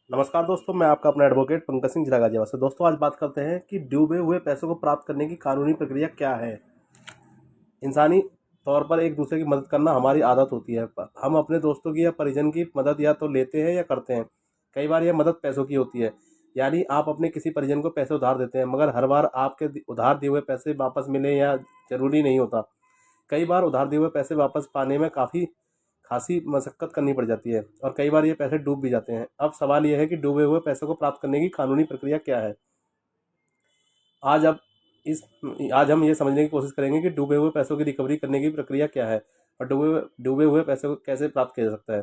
नमस्कार दोस्तों, मैं आपका अपना एडवोकेट पंकज सिंह जिला गाजियाबाद से। दोस्तों, आज बात करते हैं कि डूबे हुए पैसों को प्राप्त करने की कानूनी प्रक्रिया क्या है। इंसानी तौर पर एक दूसरे की मदद करना हमारी आदत होती है। हम अपने दोस्तों की या परिजन की मदद या तो लेते हैं या करते हैं। कई बार यह मदद पैसों की होती है, यानी आप अपने किसी परिजन को पैसे उधार देते हैं, मगर हर बार आपके उधार दिए हुए पैसे वापस मिले या जरूरी नहीं होता। कई बार उधार दिए हुए पैसे वापस पाने में काफ़ी खासी मशक्कत करनी पड़ जाती है और कई बार ये पैसे डूब भी जाते हैं। अब सवाल यह है कि डूबे हुए पैसों को प्राप्त करने की कानूनी प्रक्रिया क्या है। आज अब इस आज हम ये समझने की कोशिश करेंगे कि डूबे हुए पैसों की रिकवरी करने की प्रक्रिया क्या है और डूबे हुए पैसों को कैसे प्राप्त किया जा सकता है।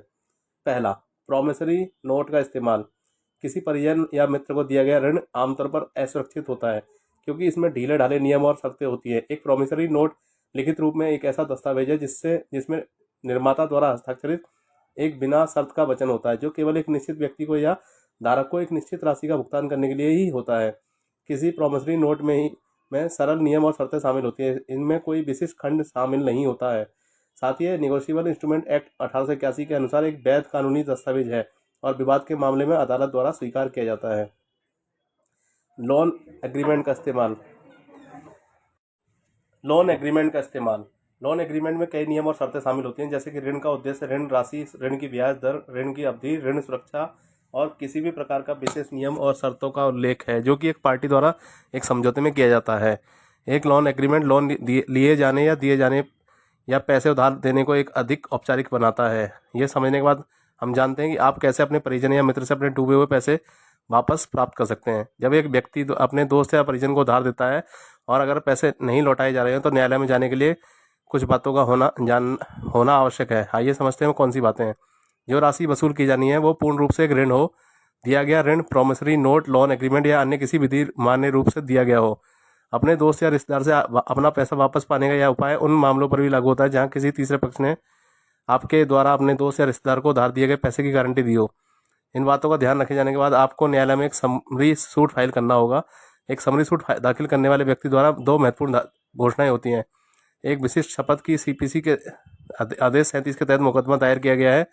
पहला, प्रॉमिसरी नोट का इस्तेमाल। किसी परिजन या मित्र को दिया गया ऋण आमतौर पर असुरक्षित होता है, क्योंकि इसमें ढीले ढाले नियम और शर्तें होती है। एक प्रॉमिसरी नोट लिखित रूप में एक ऐसा दस्तावेज है जिसमें निर्माता द्वारा हस्ताक्षरित एक बिना शर्त का वचन होता है, जो केवल एक निश्चित व्यक्ति को या धारक को एक निश्चित राशि का भुगतान करने के लिए ही होता है। किसी प्रॉमिसरी नोट में सरल नियम और शर्तें शामिल होती हैं। इनमें कोई विशिष्ट खंड शामिल नहीं होता है। साथ ही निगोशिएबल इंस्ट्रूमेंट एक्ट 1881 के अनुसार एक वैध कानूनी दस्तावेज है और विवाद के मामले में अदालत द्वारा स्वीकार किया जाता है। लोन एग्रीमेंट का इस्तेमाल। लोन एग्रीमेंट का इस्तेमाल लोन एग्रीमेंट में कई नियम और शर्तें शामिल होती हैं, जैसे कि ऋण का उद्देश्य, ऋण राशि, ऋण की ब्याज दर, ऋण की अवधि, ऋण सुरक्षा और किसी भी प्रकार का विशेष नियम और शर्तों का उल्लेख है, जो कि एक पार्टी द्वारा एक समझौते में किया जाता है। एक लोन एग्रीमेंट लोन लिए जाने या दिए जाने या पैसे उधार देने को एक अधिक औपचारिक बनाता है। ये समझने के बाद हम जानते हैं कि आप कैसे अपने परिजन या मित्र से अपने डूबे हुए पैसे वापस प्राप्त कर सकते हैं। जब एक व्यक्ति अपने दोस्त या परिजन को उधार देता है और अगर पैसे नहीं लौटाए जा रहे हैं, तो न्यायालय में जाने के लिए कुछ बातों का होना आवश्यक है। आइए समझते हैं वो कौन सी बातें हैं। जो राशि वसूल की जानी है वो पूर्ण रूप से एक ऋण हो, दिया गया ऋण, प्रॉमिसरी नोट, लोन एग्रीमेंट या अन्य किसी विधि मान्य रूप से दिया गया हो। अपने दोस्त या रिश्तेदार से अपना पैसा वापस पाने का यह उपाय उन मामलों पर भी लागू होता है जहां किसी तीसरे पक्ष ने आपके द्वारा अपने दोस्त या रिश्तेदार को उधार दिए गए पैसे की गारंटी दी हो। इन बातों का ध्यान रखे जाने के बाद आपको न्यायालय में एक समरी सूट फाइल करना होगा। एक समरी सूट दाखिल करने वाले व्यक्ति द्वारा दो महत्वपूर्ण घोषणाएं होती हैं। एक विशिष्ट शपथ की सीपीसी के आदेश 37 के तहत मुकदमा दायर किया गया है।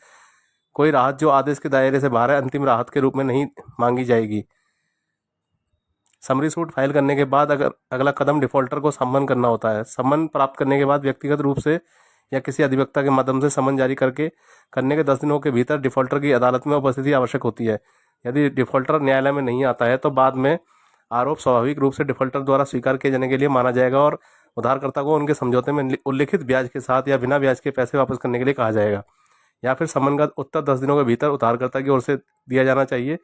कोई राहत जो आदेश के दायरे से बाहर है, अंतिम राहत के रूप में नहीं मांगी जाएगी। समरी सूट फाइल करने के बाद अगर अगला कदम डिफॉल्टर को सम्मन करना होता है। सम्मन प्राप्त करने के बाद व्यक्तिगत रूप से या किसी अधिवक्ता के माध्यम से सम्मन जारी करने के 10 दिनों के भीतर डिफॉल्टर की अदालत में उपस्थिति आवश्यक होती है। यदि डिफॉल्टर न्यायालय में नहीं आता है तो बाद में आरोप स्वाभाविक रूप से डिफॉल्टर द्वारा स्वीकार किए जाने के लिए माना जाएगा और उधारकर्ता को उनके समझौते में उल्लिखित ब्याज के साथ या बिना ब्याज के पैसे वापस करने के लिए कहा जाएगा, या फिर सम्मन का उत्तर 10 दिनों के भीतर उधारकर्ता की ओर से दिया जाना चाहिए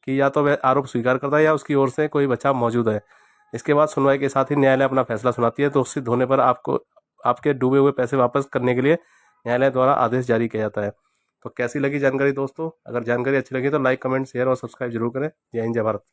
कि या तो वह आरोप स्वीकार करता है या उसकी ओर से कोई बचाव मौजूद है। इसके बाद सुनवाई के साथ ही न्यायालय अपना फैसला सुनाती है, तो सिद्ध होने पर आपको आपके डूबे हुए पैसे वापस करने के लिए न्यायालय द्वारा आदेश जारी किया जाता है। तो कैसी लगी जानकारी दोस्तों? अगर जानकारी अच्छी लगी तो लाइक, कमेंट, शेयर और सब्सक्राइब जरूर करें। जय हिंद, जय भारत।